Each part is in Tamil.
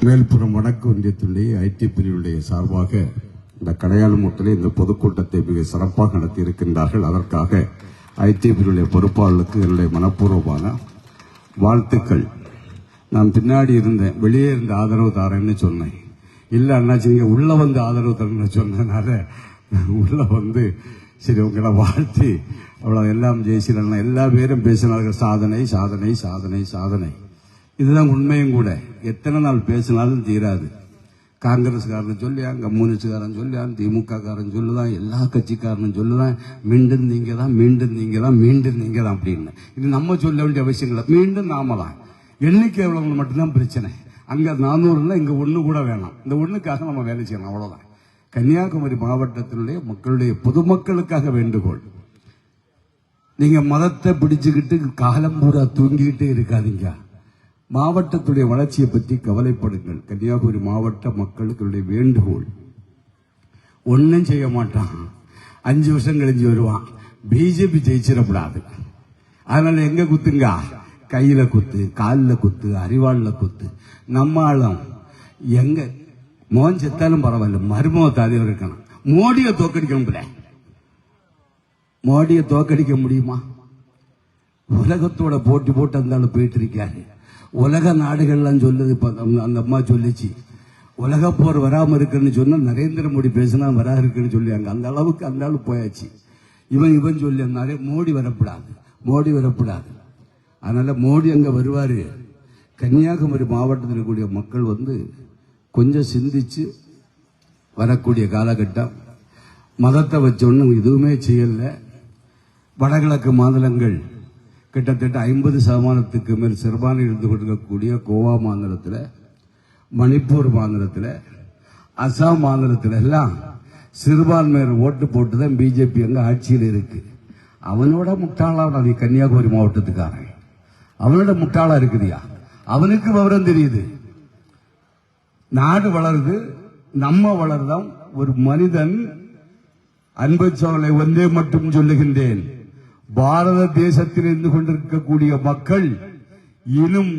மேல்புறம் வடக்கு ஒன்றியத்தினுடைய ஐடி பிரிவுடைய சார்பாக இந்த கடையாளமூட்டிலே இந்த பொதுக்கூட்டத்தை மிக சிறப்பாக நடத்தி இருக்கின்றார்கள். அதற்காக ஐடி பிரிவுடைய பொறுப்பாளர்களுக்கு என்னுடைய மனப்பூர்வமான வாழ்த்துக்கள். நான் பின்னாடி இருந்தேன், வெளியே இருந்த ஆதரவு தாரேன்னு சொன்னேன். இல்லை அண்ணாச்சி நீங்க உள்ள வந்து ஆதரவு தரேன்னு சொன்னதுனால உள்ள வந்து சரி உங்களை வாழ்த்தி அவ்வளோ எல்லாம் ஜெயிச்சிடலாம். எல்லா பேரும் பேசினார்கள் சாதனை சாதனை சாதனை சாதனை. இதுதான் உண்மையும் கூட. எத்தனை நாள் பேசினாலும் தீராது. காங்கிரஸ்காரன் சொல்லியான், கம்யூனிஸ்டுக்காரன் சொல்லியான், திமுக காரன் சொல்லுதான், எல்லா கட்சிக்காரனும் சொல்லுதான் மீண்டும் நீங்க தான் மீண்டும் நீங்க தான் மீண்டும் நீங்க தான் அப்படின்னு. இது நம்ம சொல்ல வேண்டிய அவசியம் இல்லை. மீண்டும் நாம தான். எண்ணிக்கை எவ்வளவு மட்டும்தான் பிரச்சனை. அங்க 400 இங்க 1 கூட வேணாம். இந்த 1க்காக நம்ம வேலை செய்யலாம், அவ்வளவுதான். கன்னியாகுமரி மாவட்டத்தினுடைய மக்களுடைய பொதுமக்களுக்காக வேண்டுகோள். நீங்க மதத்தை பிடிச்சுக்கிட்டு காலம் பூரா தூங்கிக்கிட்டே இருக்காதீங்க. மாவட்டத்துடைய வளர்ச்சியை பற்றி கவலைப்படுங்கள். கன்னியாகுமரி மாவட்ட மக்களுக்கு வேண்டுகோள். ஒன்னும் செய்ய மாட்டான், 5 வருஷம் கழிஞ்சு வருவான். பிஜேபி ஜெயிச்சிடக்கூடாது. அதனால எங்க குத்துங்க, கையில குத்து, காலில் குத்து, அறிவாளில் குத்து. நம்ம ஆளும் எங்க மோகன் செத்தாலும் பரவாயில்ல, மருமக தாதியில் இருக்கணும். மோடியை தோக்கடிக்கணும். மோடியை தோக்கடிக்க முடியுமா? உலகத்தோட போட்டி போட்டு அந்த போயிட்டு இருக்காரு. உலக நாடுகள்லாம் சொல்லுது. அந்த அம்மா சொல்லிச்சு, உலக போர் வராம இருக்குன்னு சொன்னா நரேந்திர மோடி பேசினா வரா இருக்குன்னு சொல்லியாங்க. அந்த அளவுக்கு அந்த அளவு போயாச்சு. இவன் சொல்லி மோடி வரப்படாது, மோடி வரப்படாது. அதனால மோடி அங்க வருவாரு. கன்னியாகுமரி மாவட்டத்தில் இருக்கக்கூடிய மக்கள் கொஞ்சம் சிந்திச்சு வரக்கூடிய காலகட்டம். மதத்தை வச்சோன்னு எதுவுமே செய்யல. வடகிழக்கு மாநிலங்கள் கிட்டத்தட்ட 50% மேல் சிறுபான்மை இருந்து கொண்டிருக்கக்கூடிய கோவா மாநிலத்தில், மணிப்பூர் மாநிலத்தில், அசாம் மாநிலத்தில் எல்லாம் சிறுபான்மையர் ஓட்டு போட்டுதான் பிஜேபி அங்க ஆட்சியில் இருக்கு. அவனோட முட்டாளா அது கன்னியாகுமரி மாவட்டத்துக்காரன். அவனோட முட்டாளா இருக்குதியா? அவனுக்கு விவரம் தெரியுது. நாடு வளருது, நம்ம வளர்தான். ஒரு மனிதன் அன்பு சோலை ஒன்றே மட்டும் சொல்லுகின்றேன், பாரத தேசத்தில் இருந்து கொண்டிருக்கக்கூடிய மக்கள் இன்னும்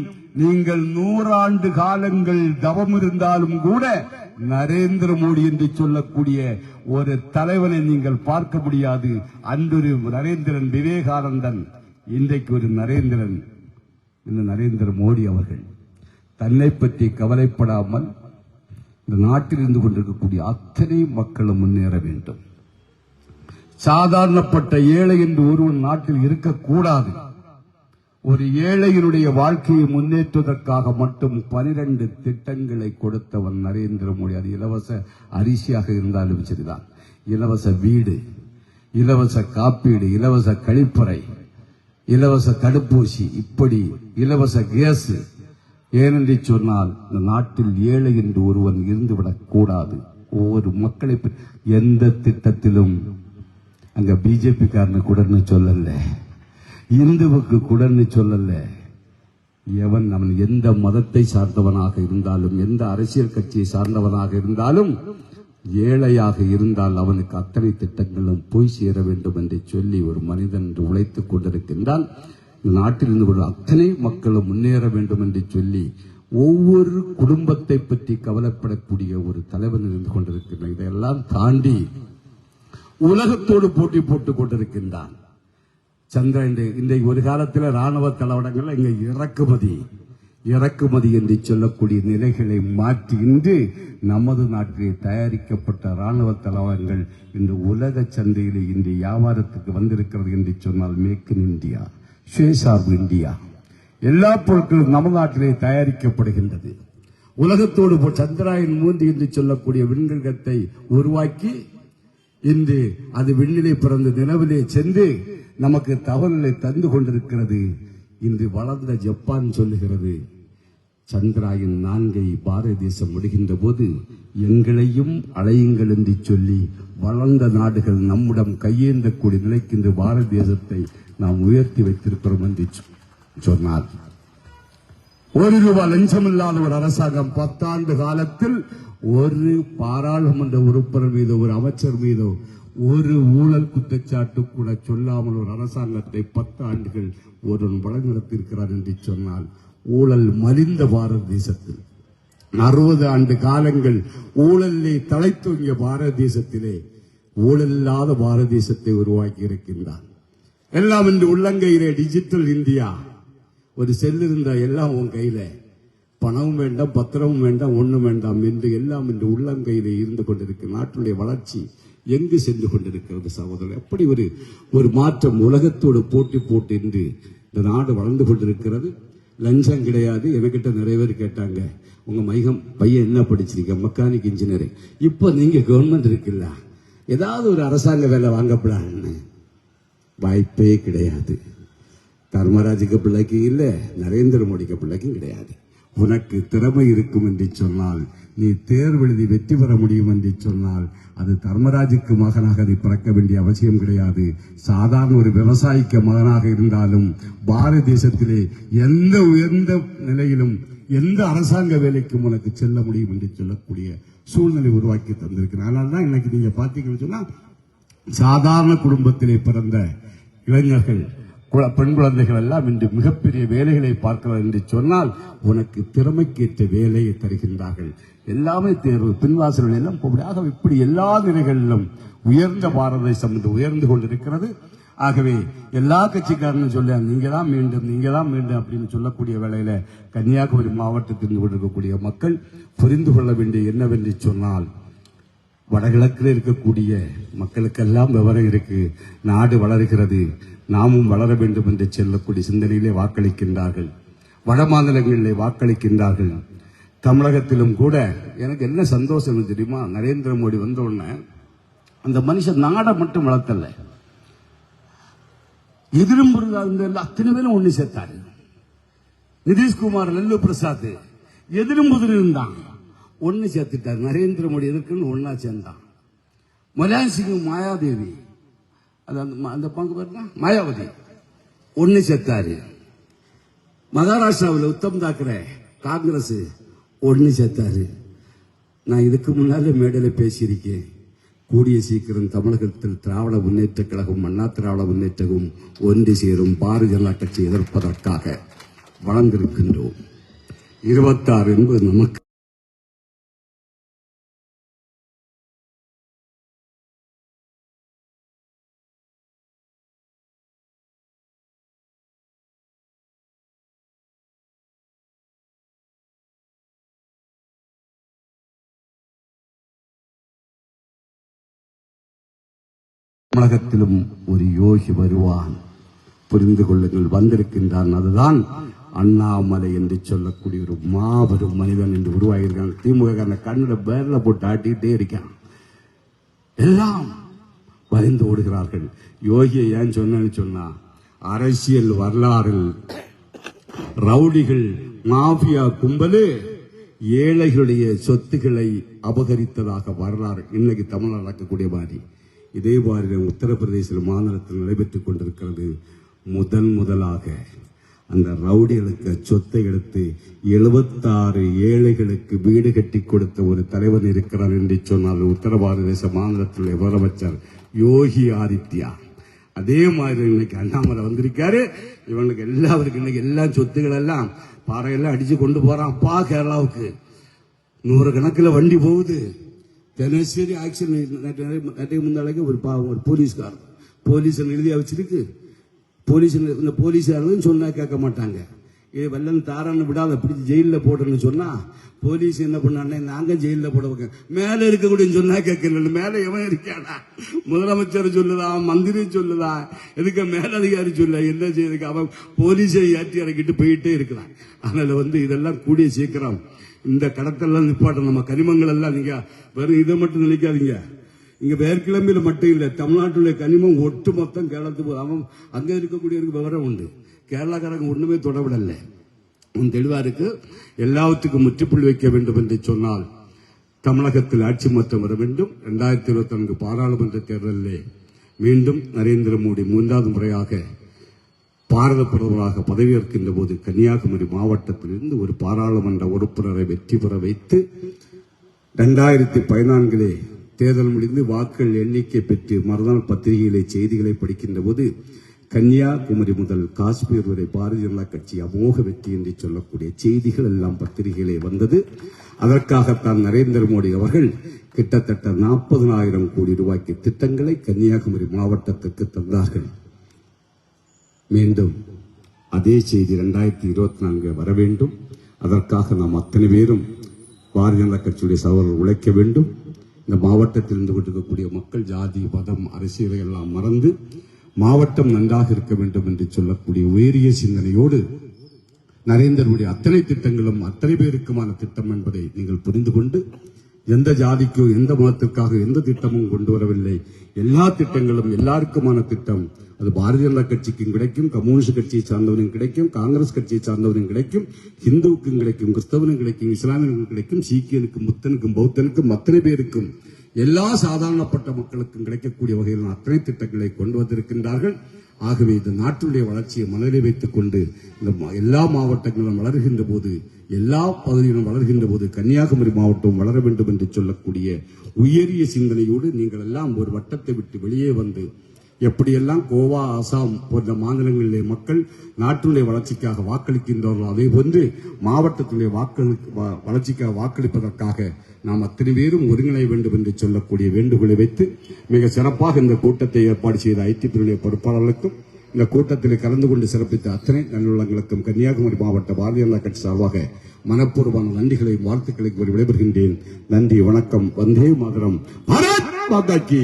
நீங்கள் 100 ஆண்டு காலங்கள் தவம் இருந்தாலும் கூட நரேந்திர மோடி என்று சொல்லக்கூடிய ஒரு தலைவனை நீங்கள் பார்க்க முடியாது. அன்றொரு நரேந்திரன் விவேகானந்தன், இன்றைக்கு ஒரு நரேந்திரன், இந்த நரேந்திர மோடி அவர்கள் தன்னை பற்றி கவலைப்படாமல் இந்த நாட்டில் இருந்து கொண்டிருக்கக்கூடிய அத்தனை மக்களும் முன்னேற வேண்டும். சாதாரணப்பட்ட ஏழை என்று ஒருவன் நாட்டில் இருக்கக்கூடாது. ஒரு ஏழையினுடைய வாழ்க்கையை முன்னேற்றுவதற்காக மட்டும் 12 திட்டங்களை கொடுத்தவன் நரேந்திர மோடி. அது இலவச அரிசியாக இருந்தாலும் சரிதான், இலவச வீடு, இலவச காப்பீடு, இலவச கழிப்பறை, இலவச தடுப்பூசி, இப்படி இலவச கேஸ். ஏனென்று சொன்னால் இந்த நாட்டில் ஏழை என்று ஒருவன் இருந்துவிடக் கூடாது. ஒவ்வொரு மக்களை எந்த திட்டத்திலும் அங்க பிஜேபி காரனு கூடன்னு சொல்லல, இந்துவுக்கு கூடன்னு சொல்லல. எவன் அவன் எந்த மதத்தை சார்ந்தவனாக இருந்தாலும், எந்த அரசியல் கட்சியை சார்ந்தவனாக இருந்தாலும், ஏழையாக இருந்தால் அவனுக்கு அத்தனை திட்டங்களும் போய் சேர வேண்டும் என்று சொல்லி ஒரு மனிதன் என்று உழைத்துக் கொண்டிருக்கின்றான். நாட்டில் இருந்து அத்தனை மக்களும் முன்னேற வேண்டும் என்று சொல்லி ஒவ்வொரு குடும்பத்தை பற்றி கவலைப்படக்கூடிய ஒரு தலைவன் இருந்து கொண்டிருக்கின்றான். இதையெல்லாம் தாண்டி உலகத்தோடு போட்டி போட்டுக் கொண்டிருக்கின்றான். சந்திரன் இன்றைக்கு ஒரு காலத்தில் ராணுவ தளவாடங்கள் இங்க இறக்குமதி என்று சொல்லக்கூடிய நிலைகளை மாற்றி இன்று நமது நாட்டில் தயாரிக்கப்பட்ட ராணுவ தளவாடங்கள் இன்று உலக சந்தையில் இன்று வியாபாரத்துக்கு வந்திருக்கிறது என்று சொன்னால் மேக் இன் இந்தியா, சுயசார்பு இந்தியா. எல்லா பொருட்களும் நமது நாட்டிலே தயாரிக்கப்படுகின்றது. உலகத்தோடு சந்திராயன் 3 என்று சொல்லக்கூடிய விண்கலத்தை உருவாக்கி இன்று அது விண்ணிலே பிறந்து நிலவிலே சென்று நமக்கு தகவல்களை தந்து கொண்டிருக்கிறது. இன்று வளர்ந்த ஜப்பான் சொல்லுகிறது, சந்திராயன் 4 பாரத தேசம் முடிகின்ற போது எங்களையும் அழையுங்கள் என்று சொல்லி வளர்ந்த நாடுகள் நம்முடன் கையேந்தக்கூடிய நிலைக்கு இன்று பாரத தேசத்தை நாம் உயர்த்தி வைத்திருக்கிறோம் என்று சொன்னார். ₹1 லஞ்சமில்லாத ஒரு அரசாங்கம் 10 ஆண்டு காலத்தில் ஒரு பாராளுமன்ற உறுப்பினர் மீதோ ஒரு அமைச்சர் மீதோ ஒரு ஊழல் குற்றச்சாட்டு கூட சொல்லாமல் ஒரு அரசாங்கத்தை 10 ஆண்டுகள் ஒருவன் வழி நடத்தியிருக்கிறார் என்று சொன்னால் ஊழல் மலிந்த பாரத தேசத்தில் 60 ஆண்டு காலங்கள் ஊழலை தலைத்தூங்கிய பாரத தேசத்திலே ஊழலில்லாத பாரத தேசத்தை உருவாக்கி இருக்கின்றார். எல்லாம் இன்று உள்ளங்கையிலே டிஜிட்டல் இந்தியா. ஒரு செல் இருந்தா எல்லாம் உன் கையில, பணமும் வேண்டாம், பத்திரமும் வேண்டாம், ஒண்ணும் வேண்டாம் என்று எல்லாம் இன்று உள்ளங்கையிலே இருந்து கொண்டிருக்கிற நாட்டுடைய வளர்ச்சி எங்கு சென்று கொண்டிருக்கிறது சகோதரர்? எப்படி ஒரு மாற்றம் உலகத்தோடு போட்டி போட்டு இன்று இந்த நாடு வளர்ந்து கொண்டிருக்கிறது. லஞ்சம் கிடையாது. என்கிட்ட நிறைய பேர் கேட்டாங்க, உங்க பையன் என்ன படிச்சிருக்க? Mechanic engineering. இப்ப நீங்க கவர்மெண்ட் இருக்குல்ல, ஏதாவது ஒரு அரசாங்க வேலை வாங்கப்படாதுன்னு. வாய்ப்பே கிடையாது. தர்மராஜுக்கு பிள்ளைக்கு இல்ல, நரேந்திர மோடிக்கு பிள்ளைக்கும் கிடையாது. உனக்கு திறமை இருக்கும் என்று சொன்னால், நீ தேர்வு எழுதி வெற்றி பெற முடியும் என்று சொன்னால், அது தர்மராஜுக்கு மகனாக அதை பிறக்க வேண்டிய அவசியம் கிடையாது. சாதாரண ஒரு விவசாயிக்கு மகனாக இருந்தாலும் பாரத தேசத்திலே எந்த உயர்ந்த நிலையிலும் எந்த அரசாங்க வேலைக்கும் உனக்கு செல்ல முடியும் என்று சொல்லக்கூடிய சூழ்நிலை உருவாக்கி தந்திருக்கிறேன். அதனால்தான் இன்னைக்கு நீங்க பாத்தீங்கன்னு சொன்னா, சாதாரண குடும்பத்திலே பிறந்த இளைஞர்கள், பெண் குழந்தைகள் எல்லாம் இன்று மிகப்பெரிய வேலைகளை பார்க்கலாம் என்று சொன்னால், உனக்கு திறமைக்கேற்ற வேலையை தருகின்றார்கள். எல்லாமே தேர்வு, பின்வாசல்கள் எல்லாம் போடாக இப்படி எல்லா நிலைகளிலும் உயர்ந்த பாரத தேசம் என்று உயர்ந்து கொண்டிருக்கிறது. ஆகவே எல்லா கட்சிக்காரனும் சொல்ல நீங்க தான் மீண்டும் அப்படின்னு சொல்லக்கூடிய வேளையில கன்னியாகுமரி மாவட்டத்தில் இருக்கக்கூடிய மக்கள் புரிந்து கொள்ள வேண்டிய என்னவென்று சொன்னால், வடகிழக்கில் இருக்கக்கூடிய மக்களுக்கெல்லாம் விவரம் இருக்கு. நாடு வளர்கிறது, நாமும் வளர வேண்டும் என்று சொல்லக்கூடிய சிந்தனையிலே வாக்களிக்கின்றார்கள். வட மாநிலங்களிலே வாக்களிக்கின்றார்கள். தமிழகத்திலும் கூட எனக்கு என்ன சந்தோஷம் தெரியுமா? நரேந்திர மோடி வந்த உடனே அந்த மனுஷன் நாடை மட்டும் வளர்த்தல, எதிரும் அத்தனை பேரும் ஒண்ணு சேர்த்தாரு. நிதிஷ்குமார், லல்லு பிரசாத் எதிரும் இருந்தான், ஒன்னு சேர்த்துட்டார். நரேந்திர மோடி எதிர்க்குன்னு ஒன்னா சேர்ந்தான். முலாயம் சிங், மாயாதேவி, அந்த பங்கு பேர் மாயாவதி, ஒன்னு சேர்த்தாரு. மகாராஷ்டிராவில் உத்தம் தாக்கரே, காங்கிரஸ் ஒன்னு சேர்த்தாரு. நான் இதுக்கு முன்னாலே மேடையில் பேசியிருக்கேன். கூடிய சீக்கிரம் தமிழகத்தில் திராவிட முன்னேற்ற கழகம், அண்ணா திராவிட முன்னேற்றமும் ஒன்று சேரும் பாரதிய ஜனதா கட்சி எதிர்ப்பதற்காக வளர்ந்திருக்கின்றோம். 26 என்பது நமக்கு தமிழகத்திலும் ஒரு யோகி வருவான், புரிந்து கொள்ளுங்கள், வந்திருக்கின்றான். அதுதான் அண்ணாமலை என்று சொல்லக்கூடிய ஒரு மாபெரும் மனிதன் என்று உருவாகியிருக்கான். திமுக கண்ணுல பேர்ல போட்டு ஆட்டிக்கிட்டே இருக்கான். எல்லாம் பயந்து ஓடுகிறார்கள். யோகியை ஏன் சொன்னேன்னு சொன்னா, அரசியல் வரலாறில் ரவுடிகள், மாஃபியா கும்பலு ஏழைகளுடைய சொத்துக்களை அபகரித்ததாக வரலாறு இன்னைக்கு தமிழ்நாடு நடக்கக்கூடிய மாதிரி இதே மாதிரி உத்தரப்பிரதேச மாநிலத்தில் நடைபெற்றுக் கொண்டிருக்கிறது. முதலாக அந்த ரவுடிகளுக்கு சொத்தை எடுத்து 76 ஏழைகளுக்கு வீடு கட்டி கொடுத்த ஒரு தலைவன் இருக்கிறார் என்று சொன்னால் உத்தரப்பிரதேச மாநிலத்தில் முதலமைச்சர் யோகி ஆதித்யா. அதே மாதிரி இன்னைக்கு அண்ணாமலை வந்திருக்காரு. இவனுக்கு எல்லாருக்கும் இன்னைக்கு எல்லா சொத்துக்கள் எல்லாம் பாறையெல்லாம் அடிச்சு கொண்டு போறான். அப்பா கேரளாவுக்கு 100 கணக்கில் வண்டி போகுது. தினசரி ஆக்சிடென்ட் முந்தாளைக்கு ஒரு போலீஸ்கார் போலீஸ் எழுதியா வச்சிருக்கு. இந்த போலீஸாரன்னு சொன்னா கேட்க மாட்டாங்க. இது வெள்ளம் தாரான்னு விடாத பிடிச்சி ஜெயிலில் போடுறேன்னு சொன்னா போலீஸ் என்ன பண்ணானே, நாங்க ஜெயிலில் போட வைக்க மேல இருக்கக்கூடிய சொன்னா கேட்கல. மேல எவன் இருக்கானா? முதலமைச்சர் சொல்லுதா, மந்திரி சொல்லுதா, எதுக்கு மேலதிகாரி சொல்ல என்ன செய்யுதுக்கு? அவன் போலீஸை ஏற்றி இறக்கிட்டு போயிட்டே இருக்கிறான். அதனால இதெல்லாம் கூடிய சீக்கிரம் இந்த கடத்தெல்லாம் நிப்பாட்டம். நம்ம கனிமங்கள் எல்லாம் நீங்க வெறும் இதை மட்டும் நினைக்காதீங்க. இங்க வேர்க்கிழமையில மட்டும் இல்ல, தமிழ்நாட்டுடைய கனிமம் ஒட்டு மொத்தம் கேரளத்துக்கு அவன் அங்க இருக்கக்கூடிய விவரம் உண்டு. கேரளாக்காரங்க ஒண்ணுமே தொடவிடல. தெளிவா இருக்கு. எல்லாத்துக்கும் முற்றுப்புள்ளி வைக்க வேண்டும் என்று சொன்னால் தமிழகத்தில் ஆட்சி மாற்றம் வர வேண்டும். 2024 பாராளுமன்ற தேர்தலிலே மீண்டும் நரேந்திர மோடி 3வது முறையாக பாரத பிரதமராக பதவியேற்கின்ற போது கன்னியாகுமரி மாவட்டத்திலிருந்து ஒரு பாராளுமன்ற உறுப்பினரை வெற்றி பெற வைத்து 2014 தேர்தல் முடிந்து வாக்குகள் எண்ணிக்கை பெற்று மறுநாள் பத்திரிகைகளை செய்திகளை படிக்கின்ற போது கன்னியாகுமரி முதல் காஷ்மீர் வரை பாரதிய ஜனதா கட்சி அமோக வெற்றி என்று சொல்லக்கூடிய செய்திகள் எல்லாம் பத்திரிகையிலே வந்தது. அதற்காகத்தான் நரேந்திர மோடி அவர்கள் கிட்டத்தட்ட 40,000 கோடி ரூபாய்க்கு திட்டங்களை கன்னியாகுமரி மாவட்டத்திற்கு தந்தார்கள். மீண்டும் அதே செய்தி 2024 வர வேண்டும். அதற்காக நாம் அத்தனை பேரும் பாரதிய ஜனதா கட்சியுடைய சகோதரர்கள் உழைக்க வேண்டும். இந்த மாவட்டத்தில் இருந்து கொண்டிருக்கக்கூடிய மக்கள் ஜாதி மதம் அரசியலை எல்லாம் மறந்து மாவட்டம் நன்றாக இருக்க வேண்டும் என்று சொல்லக்கூடிய உயரிய சிந்தனையோடு நரேந்திர மோடி அத்தனை திட்டங்களும் அத்தனை பேருக்குமான திட்டம் என்பதை நீங்கள் புரிந்து கொண்டு எந்த ஜாதிக்கோ எந்த மதத்திற்காக எந்த திட்டமும் கொண்டு வரவில்லை. எல்லா திட்டங்களும் எல்லாருக்குமான திட்டம். அது பாரதிய ஜனதா கட்சிக்கும் கிடைக்கும், கம்யூனிஸ்ட் கட்சியை சார்ந்தவனும் கிடைக்கும், காங்கிரஸ் கட்சியை சார்ந்தவனும் கிடைக்கும், இந்துவுக்கும் கிடைக்கும், கிறிஸ்தவனும் கிடைக்கும், இஸ்லாமியனுக்கும் கிடைக்கும், சீக்கியனுக்கும் புத்தனுக்கும் பௌத்தனுக்கும் அத்தனை பேருக்கும் எல்லா சாதாரணப்பட்ட மக்களுக்கும் கிடைக்கக்கூடிய வகையில் அத்தனை திட்டங்களை கொண்டு வந்திருக்கின்றார்கள். ஆகவே இந்த நாட்டுடைய வளர்ச்சியை மனதில் வைத்துக் கொண்டு இந்த எல்லா மாவட்டங்களும் வளர்கின்ற போது, எல்லா பகுதியிலும் வளர்கின்ற போது கன்னியாகுமரி மாவட்டம் வளர வேண்டும் என்று சொல்லக்கூடிய உயரிய சிந்தனையோடு நீங்கள் எல்லாம் ஒரு வட்டத்தை விட்டு வெளியே வந்து எப்படியெல்லாம் கோவா, அசாம் போன்ற மாநிலங்களிலே மக்கள் நாட்டுடைய வளர்ச்சிக்காக வாக்களிக்கின்றார்களோ அதே போன்று மாவட்டத்துடைய வளர்ச்சிக்காக வாக்களிப்பதற்காக நாம் அத்தனை பேரும் ஒருங்கிணைய வேண்டும் என்று சொல்லக்கூடிய வேண்டுகோளை வைத்து மிக சிறப்பாக இந்த கூட்டத்தை ஏற்பாடு செய்த ஐடிபியுடைய பொறுப்பாளர்களுக்கும் இந்த கூட்டத்தில் கலந்து கொண்டு சிறப்பித்த அத்தனை நல்லுள்ளங்களுக்கும் கன்னியாகுமரி மாவட்ட பாரதிய ஜனதா கட்சி சார்பாக மனப்பூர்வமான நன்றிகளையும் வாழ்த்துக்களையும் விடைபெறுகின்றேன். நன்றி, வணக்கம். வந்தே மாதரம். பாரத் மாதா கி